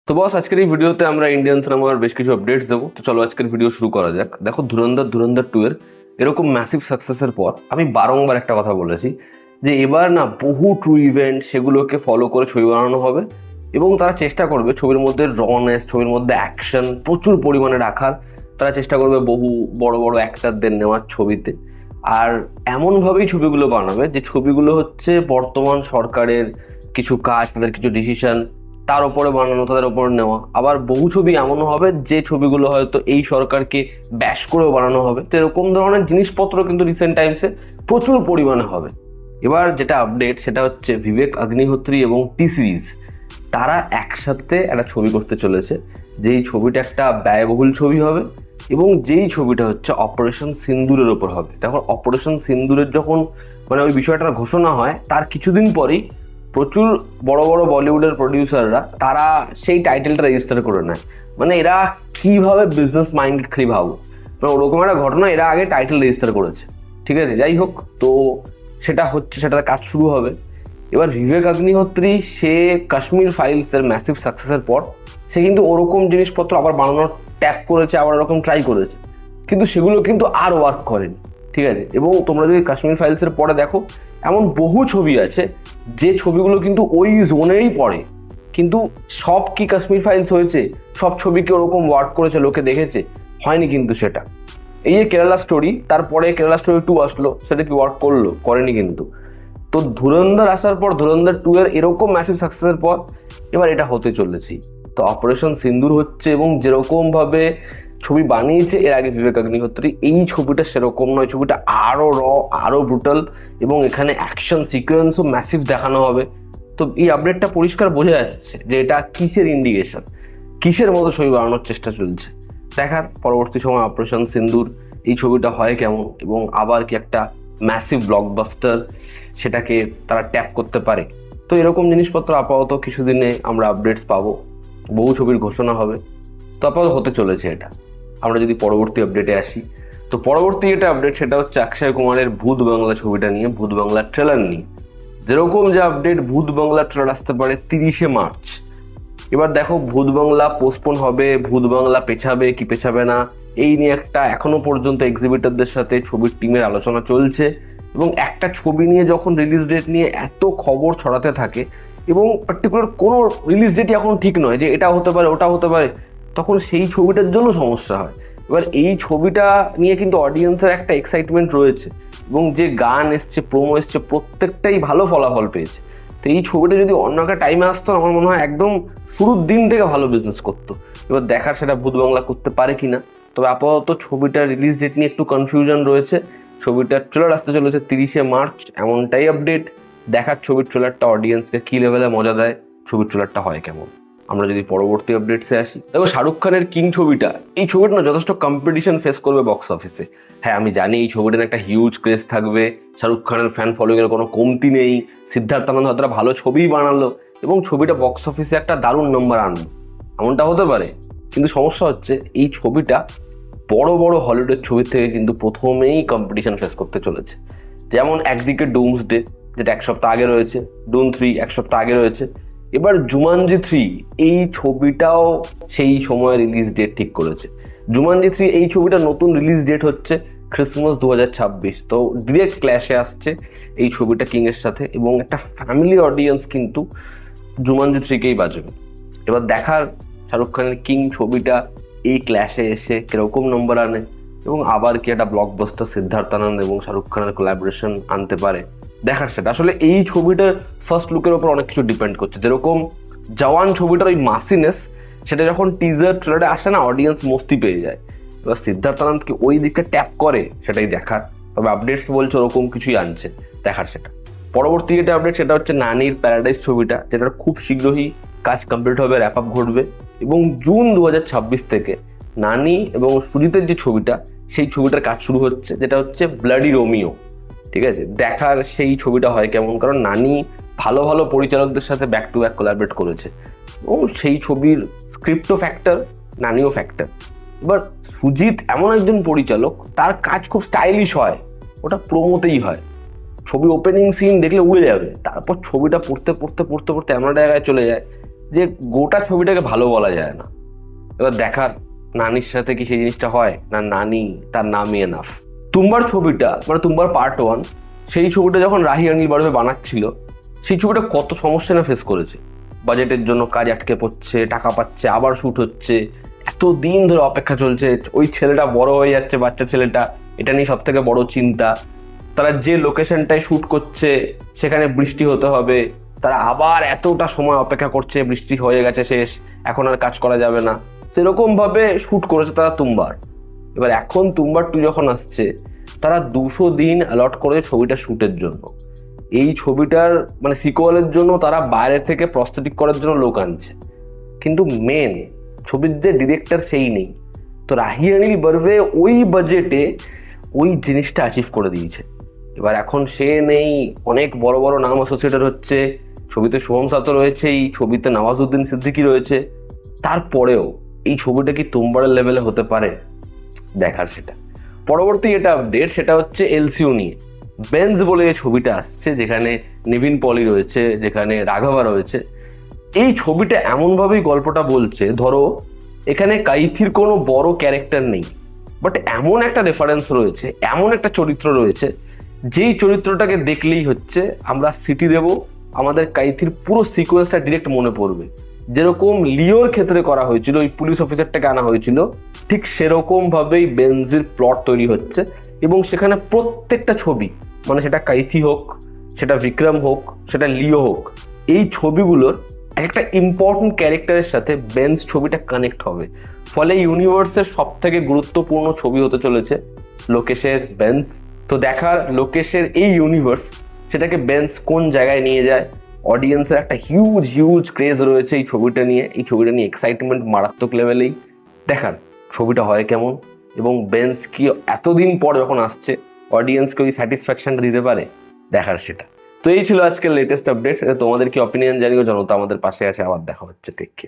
তো বস, আজকের এই ভিডিওতে আমরা ইন্ডিয়ান সিনেমার বেশ কিছু আপডেটস দেবো। তো চলো আজকের ভিডিও শুরু করা যাক। দেখো, ধুরন্ধর 2 এর এরকম ম্যাসিভ সাকসেসের পর আমি বারংবার একটা কথা বলেছি যে এবার না বহু ট্রু ইভেন্ট সেগুলোকে ফলো করে ছবি বানানো হবে এবং তারা চেষ্টা করবে ছবির মধ্যে রনেস, ছবির মধ্যে অ্যাকশন প্রচুর পরিমাণে রাখার। তারা চেষ্টা করবে বহু বড় বড় অ্যাক্টরদের নেওয়ার ছবিতে, আর এমনভাবেই ছবিগুলো বানাবে যে ছবিগুলো হচ্ছে বর্তমান সরকারের কিছু কাজ, তাদের কিছু ডিসিশন তার উপরে বানানো, তাদের উপর নেওয়া। আবার বহু ছবি এমনও হবে যে ছবিগুলো হয়তো এই সরকারকে ব্যাশ করেও বানানো হবে। তো এরকম ধরনের জিনিসপত্র কিন্তু রিসেন্ট টাইমসে প্রচুর পরিমাণে হবে। এবার যেটা আপডেট সেটা হচ্ছে বিবেক অগ্নিহোত্রী এবং টি সিরিজ তারা একসাথে একটা ছবি করতে চলেছে, যেই ছবিটা একটা ব্যয়বহুল ছবি হবে এবং যেই ছবিটা হচ্ছে অপারেশন সিন্দুরের ওপর হবে। তখন অপারেশন সিন্দুরের যখন ওই বিষয়টার ঘোষণা হয় তার কিছুদিন পরেই প্রচুর বড় বড় বলিউডের প্রডিউসাররা তারা সেই টাইটেলটা রেজিস্টার করে নেয়। এরা কিভাবে বিজনেস মাইন্ডেড খালি ভাবো, ওরকম একটা ঘটনা এরা আগে টাইটেল রেজিস্টার করেছে। ঠিক আছে, যাই হোক, তো সেটা হচ্ছে, সেটার কাজ শুরু হবে। এবার বিবেক অগ্নিহোত্রী সে কাশ্মীর ফাইলসের ম্যাসিভ সাকসেসের পর সে কিন্তু ওরকম জিনিসপত্র আবার বানানোর ট্যাপ করেছে, আবার ওরকম ট্রাই করেছে, কিন্তু সেগুলো কিন্তু আর ওয়ার্ক করেনি। ঠিক আছে, এবং তোমরা যদি কাশ্মীর ফাইলসের পরে দেখো এমন বহু ছবি আছে যে ছবিগুলো কিন্তু ওই জোনেরই পড়ে, কিন্তু সব কি কাশ্মীর ফাইলস হয়েছে? সব ছবি কি ওরকম ওয়ার্ক করেছে, লোকে দেখেছে? হয়নি কিন্তু সেটা। এই যে কেরালা স্টোরি, তারপরে কেরালা স্টোরি 2 আসলো, সেটা কি ওয়ার্ক করলো? করেনি কিন্তু। তো ধুরন্ধর আসার পর, ধুরন্ধর 2 এর এরকম ম্যাসিভ সাকসেসের পর এবার এটা হতে চলেছি। তো অপারেশন সিন্দুর হচ্ছে, এবং যেরকম ভাবে ছবি বানিয়েছে এর আগে বিবেক অগ্নিহোত্রী, এই ছবিটা সেরকম নয়। ছবিটা আরো আরো ব্রুটাল, এবং এখানে অ্যাকশন সিকোয়েন্সও ম্যাসিভ দেখানো হবে। তো এই আপডেটটা পরিষ্কার বোঝা যাচ্ছে যে এটা কিসের ইন্ডিকেশন, কিসের মতো ছবি বানানোর চেষ্টা চলছে। দেখার পরবর্তী সময় অপারেশন সিন্দুর এই ছবিটা হয় কেমন, এবং আবার কি একটা ম্যাসিভ ব্লকবাস্টার সেটাকে তারা ট্যাপ করতে পারে। তো এরকম জিনিসপত্র আপাতত কিছুদিনে আমরা আপডেটস পাবো, বহু ছবির ঘোষণা হবে। তো আপাতত হতে চলেছে এটা। আমরা যদি পরবর্তী আপডেটে আসি, তো পরবর্তী যেটা আপডেট সেটা হচ্ছে অক্ষয় কুমারের ভূত বাংলা ছবিটা নিয়ে, ভূত বাংলার ট্রেলার নিয়ে। যেরকম যে আপডেট, ভূত বাংলার ট্রেলার আসতে পারে 30শে মার্চ। এবার দেখো, ভূত বাংলা পোস্টপোন হবে, ভূত বাংলা পেছাবে কি পেছাবে না, এই নিয়ে একটা এখনো পর্যন্ত এক্সিবিটরদের সাথে ছবির টিমের আলোচনা চলছে। এবং একটা ছবি নিয়ে যখন রিলিজ ডেট নিয়ে এত খবর ছড়াতে থাকে, এবং পার্টিকুলার কোনো রিলিজ ডেটই এখন ঠিক নয় যে এটা হতে পারে ওটা হতে পারে, তখন সেই ছবিটার জন্য সমস্যা হয়। এবার এই ছবিটা নিয়ে কিন্তু অডিয়েন্সের একটা এক্সাইটমেন্ট রয়েছে, এবং যে গান এসছে, প্রোমো এসছে, প্রত্যেকটাই ভালো ফলাফল পেয়েছে। তো এই ছবিটা যদি অন্য একটা টাইমে আসতো, আমার মনে হয় একদম শুরুর দিন থেকে ভালো বিজনেস করতো। এবার দেখার সেটা ভূত বাংলা করতে পারে কিনা। তবে আপাতত ছবিটার রিলিজ ডেট নিয়ে একটু কনফিউশন রয়েছে। ছবিটার ট্রেলার আসতে চলেছে 30শে মার্চ, এমনটাই আপডেট। দেখার ছবির ট্রেলারটা অডিয়েন্সকে কি লেভেলে মজা দেয়, ছবির ট্রেলারটা হয় কেমন। আমরা যদি পরবর্তী আপডেটসে আসি, দেখো শাহরুখ খানের কিং ছবিটা, এই ছবিটা না যথেষ্ট কম্পিটিশন ফেস করবে বক্স অফিসে। হ্যাঁ, আমি জানি এই ছবিটার একটা হিউজ ক্রেজ থাকবে, শাহরুখ খানের ফ্যান ফলোইং এর কোনো কমতি নেই, সিদ্ধার্থ আনন্দ হয়তো ভালো ছবিই বানালো এবং ছবিটা বক্স অফিসে একটা দারুণ নম্বর আনবে, এমনটা হতে পারে। কিন্তু সমস্যা হচ্ছে এই ছবিটা বড় বড় হলিউডের ছবির থেকে কিন্তু প্রথমেই কম্পিটিশন ফেস করতে চলেছে। যেমন একদিকে ডুমসডে, যেটা এক সপ্তাহ আগে রয়েছে, ডুন 3 এক সপ্তাহ আগে রয়েছে, এবার জুমানজি 3 এই ছবিটাও সেই সময় রিলিজ ডেট ঠিক করেছে। জুমানজি 3 এই ছবিটা নতুন রিলিজ ডেট হচ্ছে ক্রিসমাস 2026। তো ডিরেক্ট ক্ল্যাশে আসছে এই ছবিটা কিং এর সাথে, এবং একটা ফ্যামিলি অডিয়েন্স কিন্তু জুমানজি 3কেই বাজবে। এবার দেখার শাহরুখ খানের কিং ছবিটা এই ক্ল্যাশে এসে কিরকম নম্বর আনে, এবং আবার কি একটা ব্লকবাস্টার সিদ্ধার্থ আনন্দ এবং শাহরুখ খানের কোলাবোরেশন আনতে পারে। দেখার সেটা। আসলে এই ছবিটার ফার্স্ট লুকের ওপর অনেক কিছু ডিপেন্ড করছে। যেরকম জওয়ান ছবিটার ওই মাসিনেস, সেটা যখন টিজার ট্রেলারে আসে না, অডিয়েন্স মস্তি পেয়ে যায়। এবার সিদ্ধার্থ আনন্দকে ওই দিকে ট্যাপ করে, সেটাই দেখার। তবে আপডেটস বলছে ওরকম কিছুই আনছে, দেখার সেটা। পরবর্তী যেটা আপডেট সেটা হচ্ছে নানির প্যারাডাইস ছবিটা, যেটার খুব শীঘ্রই কাজ কমপ্লিট হবে, র্যাপ আপ ঘটবে, এবং জুন 2026 থেকে নানি এবং সুজিতের যে ছবিটা, সেই ছবিটার কাজ শুরু হচ্ছে, যেটা হচ্ছে ব্লাডি রোমিও। ঠিক আছে, দেখার সেই ছবিটা হয় কেমন, কারণ নানি ভালো ভালো পরিচালকদের সাথে ব্যাক টু ব্যাক কোলাবরেট করেছে, এবং সেই ছবির স্ক্রিপ্টও ফ্যাক্টর, নানিও ফ্যাক্টর। এবার সুজিত এমন একজন পরিচালক, তার কাজ খুব স্টাইলিশ হয়, ওটা প্রোমোতেই হয়। ছবি ওপেনিং সিন দেখলে উড়ে যাবে, তারপর ছবিটা পড়তে পড়তে পড়তে পড়তে এমন জায়গায় চলে যায় যে গোটা ছবিটাকে ভালো বলা যায় না। এবার দেখার নানির সাথে কি সেই জিনিসটা হয়, না নানি তার নামই এনাফ। তুম্বার ছবিটা মানে তুম্বার পার্ট 1, সেই ছবিটা যখন রাহি অনিল বার্বে বানাচ্ছিল, সেই ছবিটা কত সমস্যা না ফেস করেছে। বাজেটের জন্য কাজ আটকে পড়ছে, টাকা পাচ্ছে, আবার শ্যুট হচ্ছে, এত দিন ধরে অপেক্ষা চলছে, ওই ছেলেটা বড় হয়ে যাচ্ছে, বাচ্চা ছেলেটা, এটা নিয়ে সব থেকে বড় চিন্তা। তারা যে লোকেশনটায় শ্যুট করছে সেখানে বৃষ্টি হতে হবে, তারা আবার এতটা সময় অপেক্ষা করছে, বৃষ্টি হয়ে গেছে শেষ, এখন আর কাজ করা যাবে না, সেরকম ভাবে শ্যুট করেছে তারা তুম্বার। এবার এখন তুম্বার 2 যখন আসছে, তারা 200 দিন অ্যালট করেছে ছবিটা শ্যুটের জন্য। এই ছবিটার মানে সিকোয়েলের জন্য তারা বাইরে থেকে প্রস্থেটিক করার জন্য লোক আনছে, কিন্তু মেন ছবির যে ডিরেক্টর সেই নেই। তো রাহি অনিল বার্বে ওই বাজেটে ওই জিনিসটা অ্যাচিভ করে দিয়েছে। এবার এখন সে নেই, অনেক বড় বড় নাম অ্যাসোসিয়েটেড হচ্ছে, ছবিতে শুভম সাতো রয়েছে, এই ছবিতে নওয়াজুদ্দিন সিদ্দিকী রয়েছে। তারপরেও এই ছবিটা কি তুম্বারের লেভেলে হতে পারে, দেখার সেটা। পরবর্তী এটা আপডেট, সেটা হচ্ছে এলসিউ নিয়ে। বেঞ্জ বলে এই ছবিটা আসছে, যেখানে নিভিন পলি রয়েছে, যেখানে রাঘবা রয়েছে। এই ছবিটা এমনভাবেই গল্পটা বলছে, ধরো এখানে কাইথির কোনো বড় ক্যারেক্টার নেই, বাট এমন একটা রেফারেন্স রয়েছে, এমন একটা চরিত্র রয়েছে, যেই চরিত্রটাকে দেখলেই হচ্ছে আমরা সিটি দেব, আমাদের কাইথির পুরো সিকোয়েন্সটা ডিরেক্ট মনে পড়বে। যেরকম লিওর ক্ষেত্রে করা হয়েছিল, ওই পুলিশ অফিসারটাকে আনা হয়েছিল, ঠিক সেরকম ভাবেই বেনজির প্লট তৈরি হচ্ছে। এবং সেখানে প্রত্যেকটা ছবি, মানে সেটা কাইথি হোক, সেটা বিক্রম হোক, সেটা লিও হোক, এই ছবিগুলোর একটা ইম্পর্টেন্ট ক্যারেক্টারের সাথে বেঞ্জ ছবিটা কানেক্ট হবে। ফলে ইউনিভার্সের সব থেকে গুরুত্বপূর্ণ ছবি হতে চলেছে লোকেশের বেঞ্জ। তো দেখার লোকেশের এই ইউনিভার্স, সেটাকে বেঞ্জ কোন জায়গায় নিয়ে যায়। অডিয়েন্সের একটা হিউজ হিউজ ক্রেজ রয়েছে এই ছবিটা নিয়ে, এই ছবিটা নিয়ে এক্সাইটমেন্ট মারাত্মক লেভেলেই। দেখার ছবিটা হয় কেমন, এবং বেঞ্জ কি এতদিন পর যখন আসছে অডিয়েন্সকে ওই স্যাটিসফ্যাকশনটা দিতে পারে, দেখার সেটা। তো এই ছিল আজকের লেটেস্ট আপডেটস। তোমাদের কি অপিনিয়ন জানিও, জনতা আমাদের পাশে আছে। আবার দেখা হচ্ছে, টেক কেয়ার।